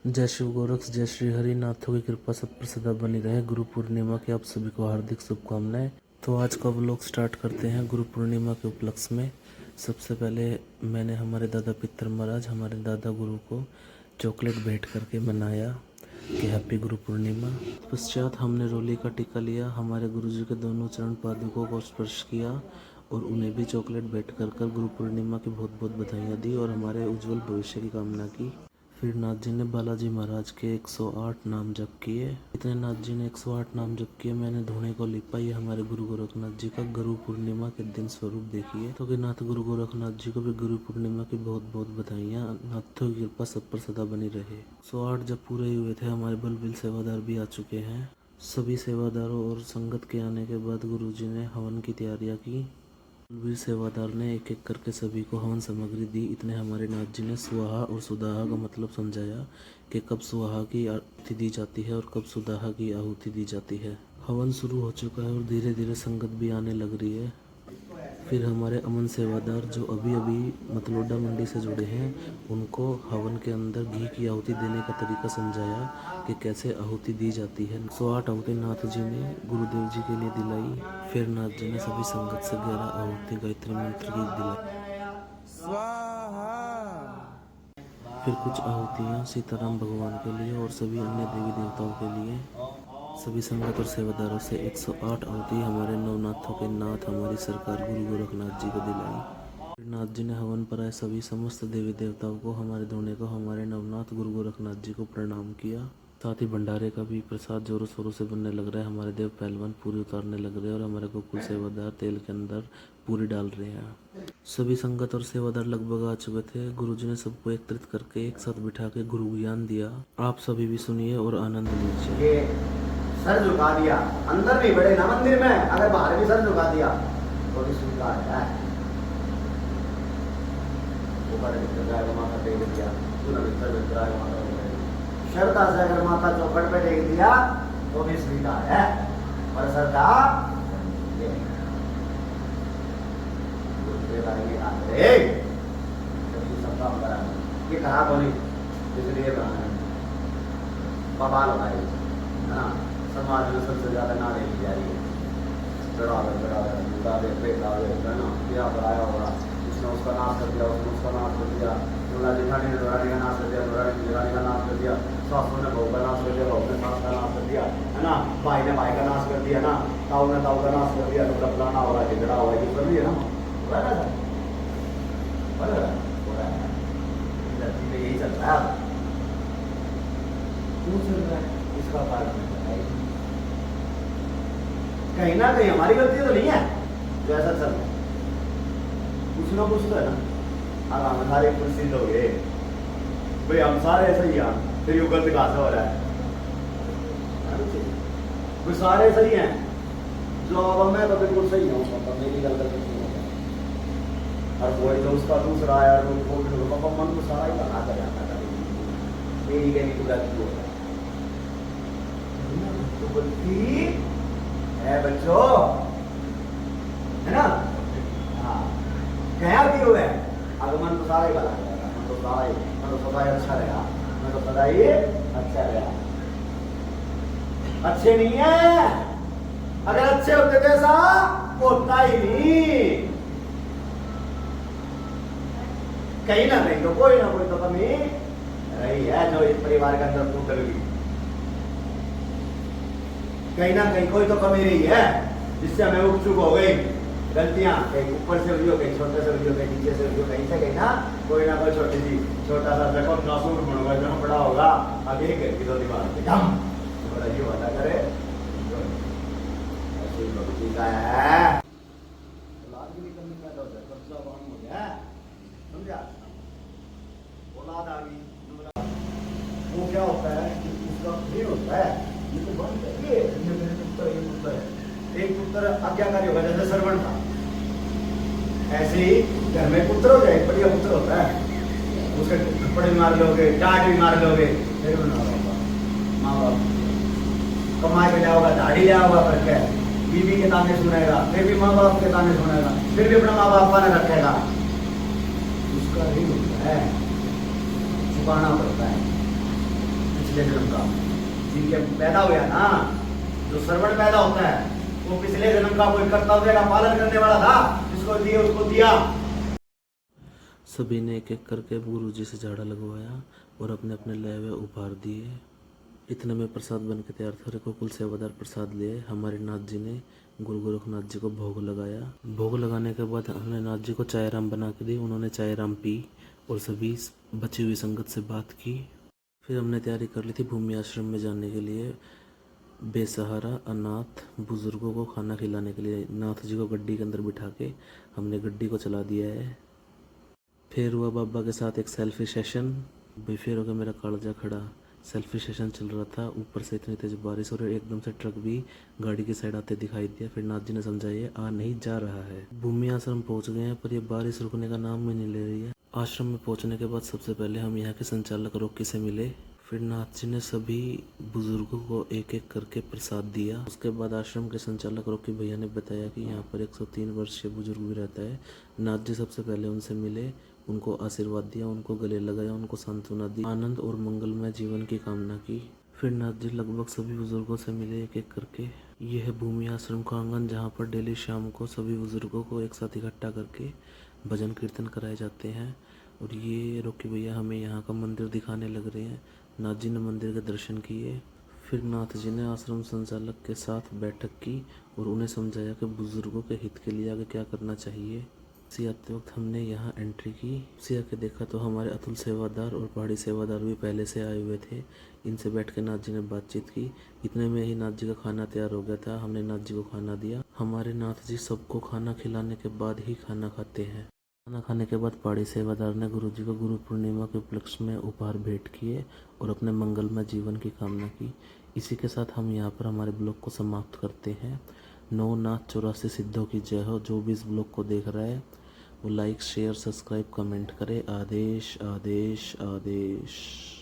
जय शिव गोरक्ष, जय श्री हरि। नाथों की कृपा सब पर सदा बनी रहे। गुरु पूर्णिमा की आप सभी को हार्दिक शुभकामनाएं। तो आज का व्लॉग स्टार्ट करते हैं गुरु पूर्णिमा के उपलक्ष्य में। सबसे पहले मैंने हमारे दादा पितर महाराज, हमारे दादा गुरु को चॉकलेट भेंट करके मनाया कि हैप्पी गुरु पूर्णिमा। पश्चात हमने रोली का टीका लिया, हमारे गुरु जी के दोनों चरण पादुकों को स्पर्श किया और उन्हें भी चॉकलेट भेंट कर गुरु पूर्णिमा की बहुत बहुत बधाइयाँ दी और हमारे उज्जवल भविष्य की कामना की। फिर नाथ जी ने बालाजी महाराज के 108 नाम जप किए। इतने नाथ जी ने 108 नाम जप किए। मैंने धुने को लिपा। ये हमारे गुरु गोरखनाथ जी का गुरु पूर्णिमा के दिन स्वरूप देखिए। तो कि नाथ गुरु गोरखनाथ जी को भी गुरु पूर्णिमा की बहुत बहुत बधाइयाँ। नाथों की कृपा सब पर सदा बनी रहे। 108 जब पूरे हुए थे, हमारे बलबीर सेवादार भी आ चुके हैं। सभी सेवादारों और संगत के आने के बाद गुरु जी ने हवन की तैयारियाँ की। वीर सेवादार ने एक एक करके सभी को हवन सामग्री दी। इतने हमारे नाथ जी ने सुहाहा और सुदाहा का मतलब समझाया कि कब सुहाहा की आहुति दी जाती है और कब सुदाहा की आहुति दी जाती है। हवन शुरू हो चुका है और धीरे धीरे संगत भी आने लग रही है। फिर हमारे अमन सेवादार जो अभी अभी मतलोडा मंडी से जुड़े हैं, उनको हवन के अंदर घी की आहुति देने का तरीका समझाया कि कैसे आहुति दी जाती है। 108 आहुति नाथ जी ने गुरुदेव जी के लिए दिलाई। फिर नाथ जी ने सभी संगत से 11 आहुति गायत्री मंत्र की दिलाई। फिर कुछ आहुतियाँ सीताराम भगवान के लिए और सभी अन्य देवी देवताओं के लिए। सभी संगत और सेवादारों से 108 आहुति हमारे नवनाथों के नाथ हमारी सरकार गुरु गोरखनाथ जी को दिलाई। नाथ जी ने हवन पर आए सभी समस्त देवी देवताओं को, हमारे धोने को, हमारे नवनाथ गुरु गोरखनाथ जी को प्रणाम किया। साथ ही भंडारे का भी प्रसाद जोरों शोरों से बनने लग रहा है। हमारे देव पहलवान पूरी उतारने लग रहे हैं और हमारे गोकुल सेवादार तेल के अंदर पूरी डाल रहे हैं। सभी संगत और सेवादार लगभग आ चुके थे। गुरुजी ने सबको एकत्रित करके एक साथ बिठा के गुरु ज्ञान दिया। आप सभी भी सुनिए और आनंद लीजिए। सर झुका दिया, अंदर नहीं बढ़े ना मंदिर में, अगर बाहर भी सर झुका दिया तो भी स्वीकार है। ऊपर माथा टेक दिया, श्रद्धा से अगर माथा चौखट पे टेक दिया तो भी स्वीकार है। और श्रद्धा ये कहा बोली इसलिए बवाल हो है ना। समाज में सबसे ज्यादा नारे ली जा रही है, है ना। क्या बनाया होगा, इसने उसका नाश कर दिया, उसने उसका नाश कर दिया, जेठानी ने दुरानी का नाश कर दिया, दुरानी ने जेठानी का नाश कर दिया, सासू ने बहू का नाश कर दिया, बहू ने सास का नाश कर दिया, है ना। भाई ने भाई का नाश कर दिया ना, ताऊ ने ताऊ का नाश कर दिया। तो फलाना होगा, झगड़ा होगा, ये सब है ना। धरती में यही चल रहा है। क्यों चल रहा है इसका कारण कहीं ना कहीं हमारी गलती तो नहीं है जो ऐसा चल रहा है। कुछ ना कुछ तो है ना। अब हम सारे कुर्सी हो गए भाई, हम सारे सही हैं, फिर युगल विकास हो रहा है। वो सारे सही हैं, जो अब मैं तो बिल्कुल सही हूँ, मेरी गलती नहीं है। और कोई तो उसका दूसरा है, पापा मन को सारा ही बना कर जाता है। मेरी कहीं तो गलती हो रहा है, गलती है बच्चों, है ना। हाँ, क्या भी हुआ है, अगर मन तो सारा ही भला करेगा, मन तो सारा ही, मन तो सदा ही अच्छा रहेगा, मन तो सदा ही अच्छा रहेगा। अच्छे नहीं है, अगर अच्छे होते तो ऐसा होता ही नहीं। कहीं ना कहीं तो कोई ना कोई तो कमी रही है जो इस परिवार के अंदर टूट गई। कहीं ना कहीं कोई तो कमी रही है जिससे हमें उग चुक हो गई गलतियां। कहीं ऊपर से हुई हो, कहीं छोटे से हुई हो, कहीं नीचे से हुई हो, कहीं से कहीं ना कोई छोटी सी छोटा सा देखो नासूर बनोगा, जहाँ बड़ा होगा अब एक घर की दो दीवार पे जम बड़ा ये वादा करे। ऐसे ही भक्ति का है, औलाद की भी कमी पैदा हो जाए, कब्जा वाम हो गया, समझा। औलाद आ गई, वो क्या होता है कि उसका प्रिय होता है, ये तो बंद है, ये मेरे पुत्र, ये पुत्र है। एक पुत्र आज्ञाकारी होगा, जैसे श्रवण था, ऐसे ही घर में पुत्र हो जाए, बढ़िया पुत्र होता है। उसके थप्पड़ भी मार लोगे, डांट भी मार लोगे, फिर भी ना होगा। माँ बाप कमाए के जाओगा, दाढ़ी ले आओगा करके, बीवी के ताने सुनेगा, फिर भी माँ बाप के ताने सुनेगा, फिर भी अपना माँ बाप का न रखेगा। उसका ही होता है, छुपाना पड़ता है। पिछले जन्म का, जिनके पैदा हुआ ना, जो श्रवण पैदा होता है वो पिछले जन्म का कोई कर्तव्य का पालन करने वाला था, जिसको दिए उसको दिया। सभी ने एक एक करके गुरुजी से झाड़ा लगवाया और अपने अपने लाए हुए उपहार दिए। इतने में प्रसाद बन के तैयार था। को कुल सेवादार प्रसाद लिए। हमारे नाथ जी ने गुरु गोरखनाथ जी को भोग लगाया। भोग लगाने के बाद हमने नाथ जी को चाय राम बना के दी। उन्होंने चाय राम पी और सभी बची हुई संगत से बात की। फिर हमने तैयारी कर ली थी भूमि आश्रम में जाने के लिए। बेसहारा अनाथ बुजुर्गों को खाना खिलाने के लिए नाथ जी को गड्डी के अंदर बिठा के हमने गड्डी को चला दिया है। फिर हुआ बाबा के साथ एक सेल्फी सेशन। भाई फिर हो गया मेरा कालजा खड़ा। सेल्फी सेशन चल रहा था, ऊपर से इतनी तेज बारिश और एकदम से ट्रक भी गाड़ी की साइड आते दिखाई दिया। फिर नाथ जी ने समझाया ये आ नहीं जा रहा है। भूमि आश्रम पहुंच गए हैं पर ये बारिश रुकने का नाम भी नहीं ले रही है। आश्रम में पहुंचने के बाद सबसे पहले हम यहाँ के संचालक रोकी से मिले। फिर नाथ जी ने सभी बुजुर्गों को एक एक करके प्रसाद दिया। उसके बाद आश्रम के संचालक रोकी भैया ने बताया कि यहाँ पर 103 वर्षीय बुजुर्ग भी रहता है। नाथ जी सबसे पहले उनसे मिले, उनको आशीर्वाद दिया, उनको गले लगाया, उनको सांत्वना दी, आनंद और मंगलमय जीवन की कामना की। फिर नाथ जी लगभग सभी बुजुर्गों से मिले एक एक करके। यह है भूमि आश्रम का आंगन, जहाँ पर डेली शाम को सभी बुजुर्गों को एक साथ इकट्ठा करके भजन कीर्तन कराए जाते हैं। और ये रोकी भैया हमें यहाँ का मंदिर दिखाने लग रहे हैं। नाथ जी ने मंदिर के दर्शन किए। फिर नाथ जी ने आश्रम संचालक के साथ बैठक की और उन्हें समझाया कि बुजुर्गों के हित के लिए आगे क्या करना चाहिए। इसी आते वक्त हमने यहाँ एंट्री की। इसी आके देखा तो हमारे अतुल सेवादार और पहाड़ी सेवादार भी पहले से आए हुए थे। इनसे बैठ के नाथ जी ने बातचीत की। इतने में ही नाथ जी का खाना तैयार हो गया था। हमने नाथ जी को खाना दिया। हमारे नाथ जी सबको खाना खिलाने के बाद ही खाना खाते हैं। खाना खाने के बाद पहाड़ी सेवादार ने गुरु जी को गुरु पूर्णिमा के उपलक्ष्य में उपहार भेंट किए और अपने मंगलमय जीवन की कामना की। इसी के साथ हम यहाँ पर हमारे ब्लॉग को समाप्त करते हैं। 9 नाथ 84 सिद्धों की जय हो। जो भी इस ब्लॉग को देख रहा है वो लाइक शेयर सब्सक्राइब कमेंट करे। आदेश आदेश आदेश।